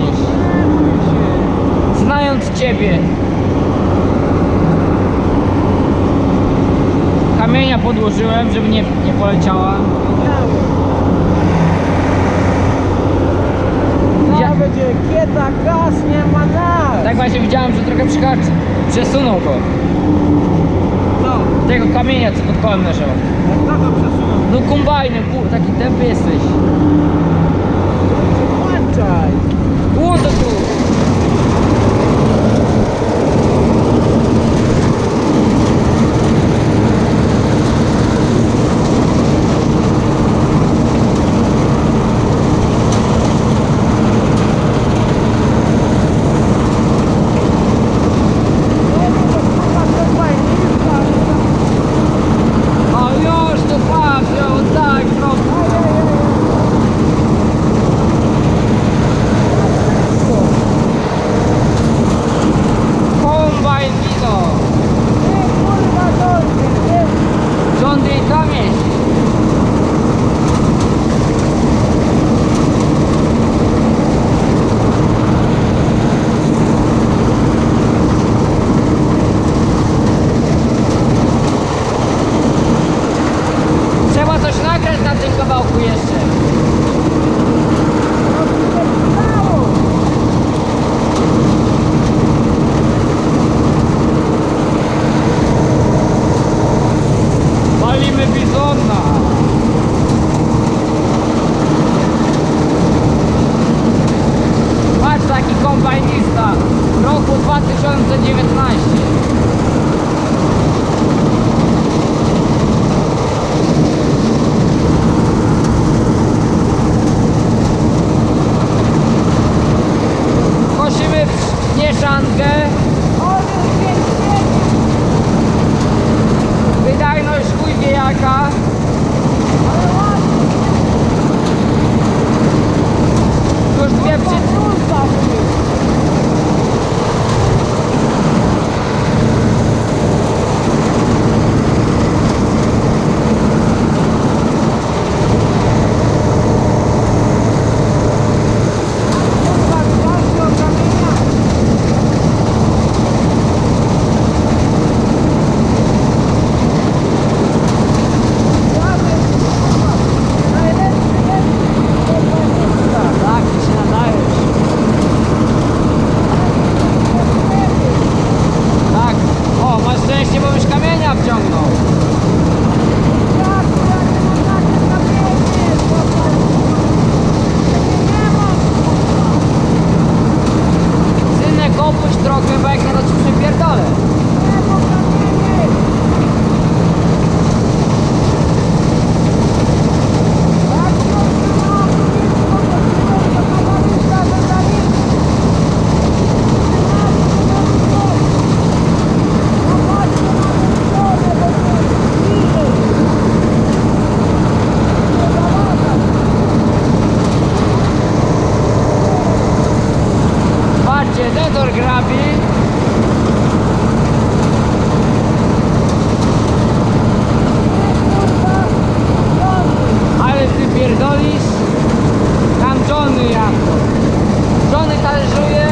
boisz? Znając ciebie. Kamienia podłożyłem, żeby nie poleciała. No będzie kieta, gaz, nie ma nas. Tak właśnie widziałem, że trochę przesunął go. Co? Tego kamienia, co pod kołem leżał. Jak to go przesunął? No kombajnem, taki tępy jesteś. Włączaj. Łód do tu. w roku 2019. Kosimy mieszankę. Wydajność chuj wie jaka. Już dwie trochę, bo jak nie to ci przypierdolę. Patrzcie, detor grabi. Ale ty pierdolisz. Tam Johnny jako. Johnny talerzuje.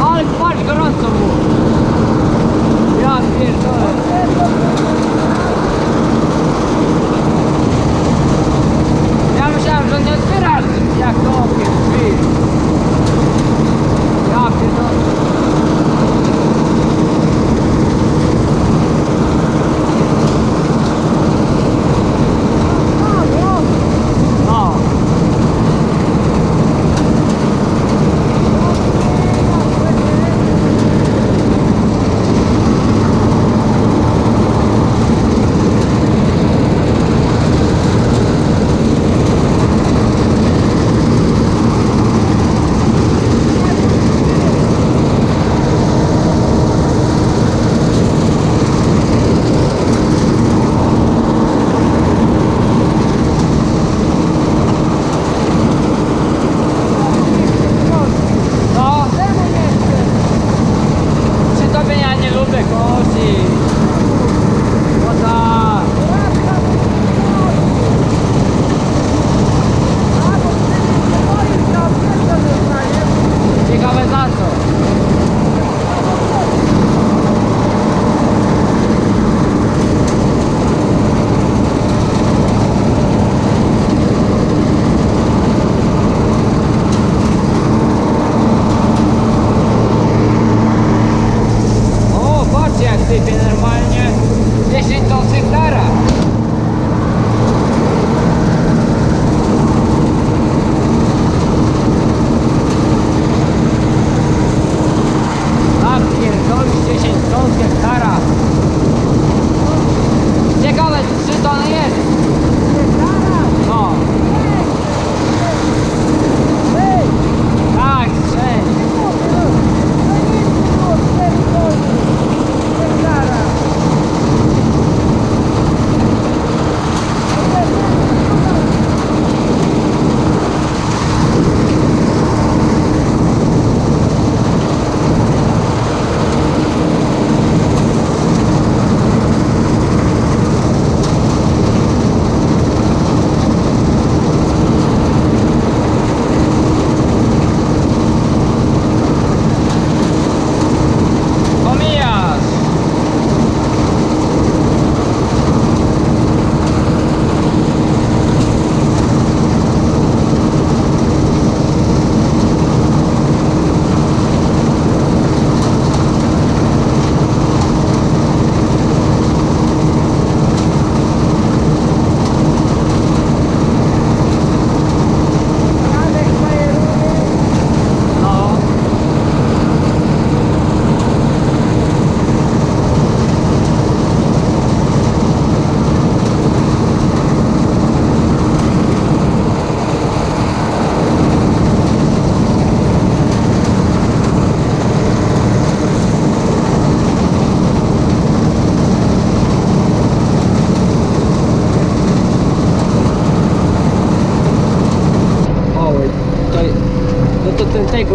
Ale patrz, gorąco było. Ja pierdolę.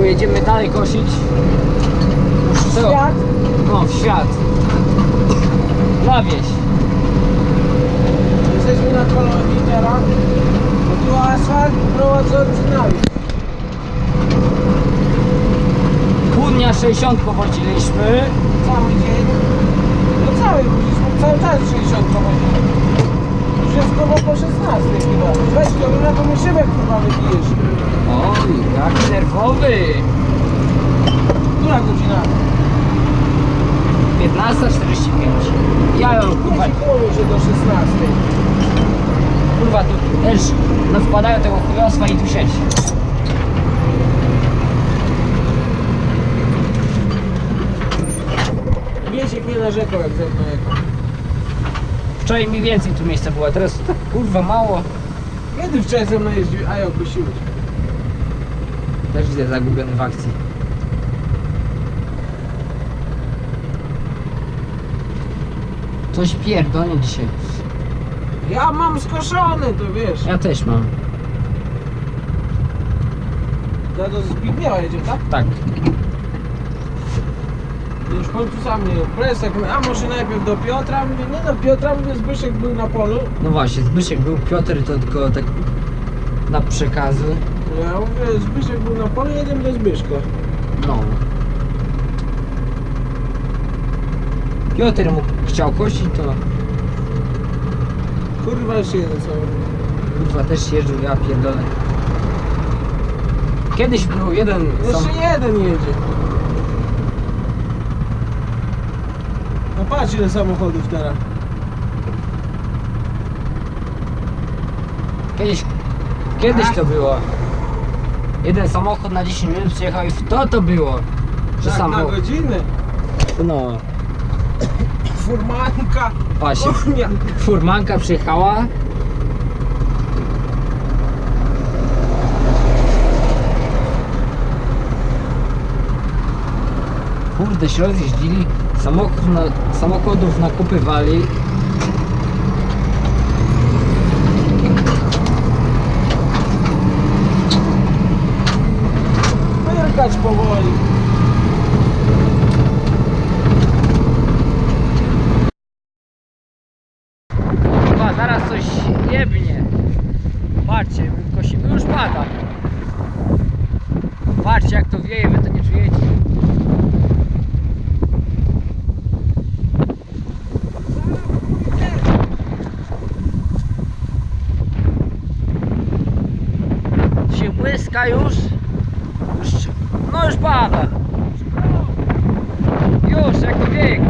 jedziemy dalej kosić. Co? Świat? No, w świat. Na wieś. Jesteśmy na kolonii teraz. Bo tu asfalt prowadzący na wieś. Pół dnia 60 pochodziliśmy. Cały dzień. No cały czas 60 prowadzimy. Już jest koło po 16 chyba. Weź to, bo mi szybek chyba wybijesz. Oj, jak nerwowy. Która godzina? 15:45. Ja ją kurwa, Się do 16. kurwa tu też nadpadają tego chujostwa i tu siedź. Wiesiek nie narzekał jak ze mną jechał. Wczoraj mi więcej tu miejsca było, a teraz tak kurwa mało. Kiedy wczoraj ze mną jeździł, a ja kosiłeś? Też widzę zagubiony w akcji. Coś pierdolnie dzisiaj. Ja mam skoszony, to wiesz. Ja też mam. Ja do Zbigniewa jedzie, tak? Tak. Już w końcu sam nie presek. A może najpierw do Piotra? Mówię, nie do Piotra, mówię, Zbyszek był na polu. No właśnie, Zbyszek był, Piotr to tylko tak na przekazy. Ja mówię, Zbyszek był na polu, jedziemy do Zbyszka. No. Piotr mu chciał kosić, to Kurwa, jeszcze jeden samochód. kurwa też jeżdżą, ja pierdolę. Kiedyś był jeden sam... Jeszcze jeden jedzie. No patrz ile samochodów teraz. Kiedyś to było. Jeden samochód na 10 minut przyjechał i w to było. Że Tak, na samochód. godzinę. No. Furmanka. Właśnie. Konia. Furmanka przyjechała. Kurde, się rozjeździli. Samochodów nakupywali. Wyrkać powoli. Chyba zaraz coś jebnie. Patrzcie, my kosimy, już pada. Patrzcie jak to wieje, wy to nie czujecie. Się błyska już. No już pada. Już, jak to wieje.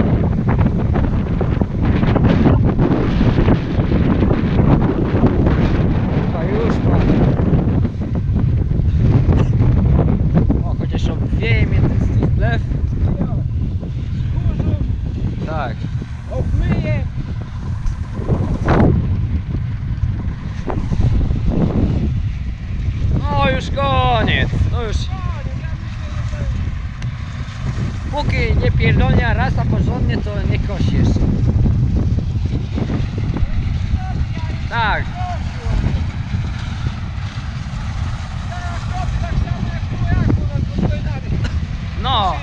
A już pada. O, chociaż obwieje mnie ten zlew. Tak. Obmyję. No już koniec. No już. Póki nie pierdolnia rasa porządnie, to nie kosi jeszcze. Tak. No.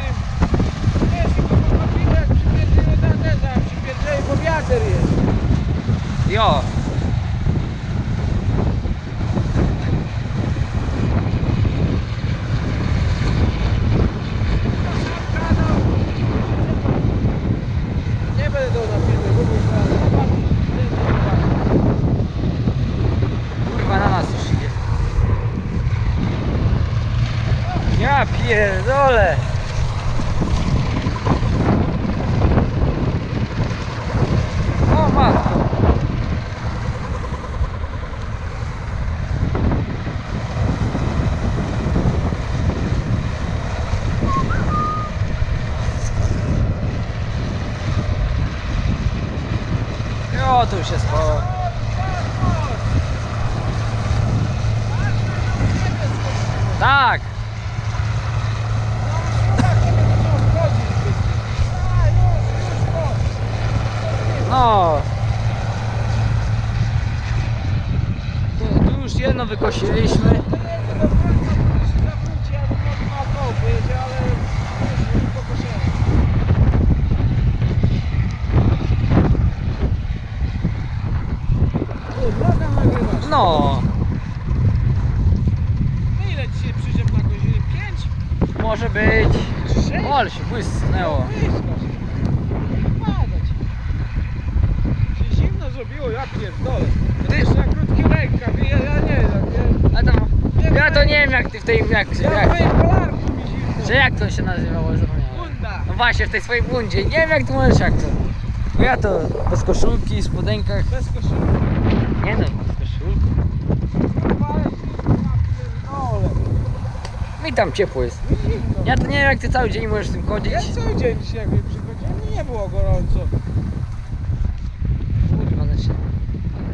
Bo wiatr jest. Jo. Nie będę dał na filmie, bo Kurwa na nas już idzie. Ja pierdolę. O matko. Jo, to już jest po... Tak. No. Tu już jedno wykosiliśmy. No, No ile dzisiaj przyczep na godzinę? 5? może być. 6? Ale się błysnęło. Padać. Się zimno zrobiło, ja pierdolę. To jeszcze na krótki rękaw, ja nie wiem. A tam, ja to nie wiem jak ty w tej, Ja w mojej kolarku mi zimno. że jak to się nazywało, zapomniałem. Bunda. No właśnie, w tej swojej bundzie, nie wiem jak to możesz jak to. Bo ja to bez koszulki, spodenkach. Bez koszulki. Nie no, bez koszulki. Ale zimno, ja pierdolę. Mi tam ciepło jest. Mi zimno. Ja to nie wiem jak ty cały dzień możesz z tym chodzić. Ja cały dzień dzisiaj jak przychodziłem, nie było gorąco. Kurwa, znaczy.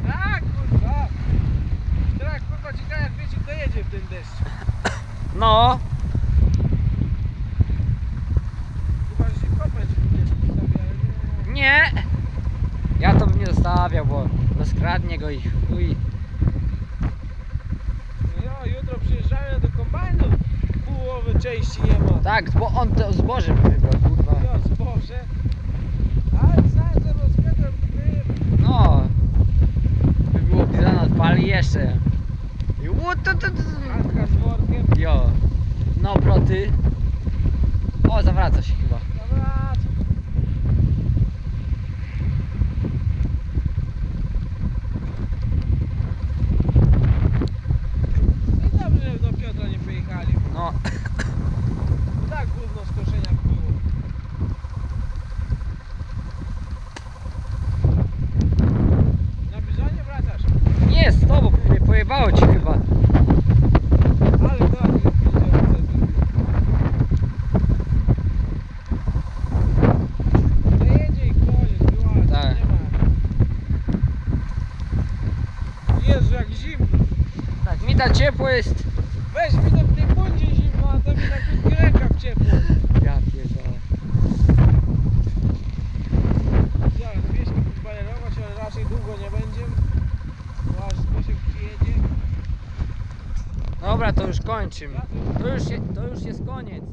Tak, kurwa. Teraz kurwa ciekawe jak wiecie dojedzie w ten deszcz. No, Chyba, że się kopać gdzieś postawi, ale nie. nie. Ja to bym nie zostawiał, bo skradnie go i chuj. No, jutro przyjeżdżają do kombajnu. Połowy części nie ma. Tak, bo on to zboże by wybrał, kurwa. Ja zboże. Ale znajdę rozkazem No. By było pisane odpali jeszcze. I Antka z workiem. Jo. No proty. O, zawraca się chyba. Zawraca. No i dobrze, że do Piotra nie pojechali. No. Tak gówno skoszenia było. Na bizonie wracasz. Nie, z tobą mnie pojebało ci chyba. Ale tak, jak wiedziałem, co nie jedzie i koniec, była, Tak. nie ma. Jezu, jak zimno. Tak, mi tam ciepło jest. Weź mi to w tej bundzie zimno, a to mi na krótki rękaw ciepło. Ja pierdolę. Zaraz wieśki podbajerować, ale raczej długo nie będzie. Bo aż Zbyszek przyjedzie. Dobra, to już kończymy. To już jest koniec.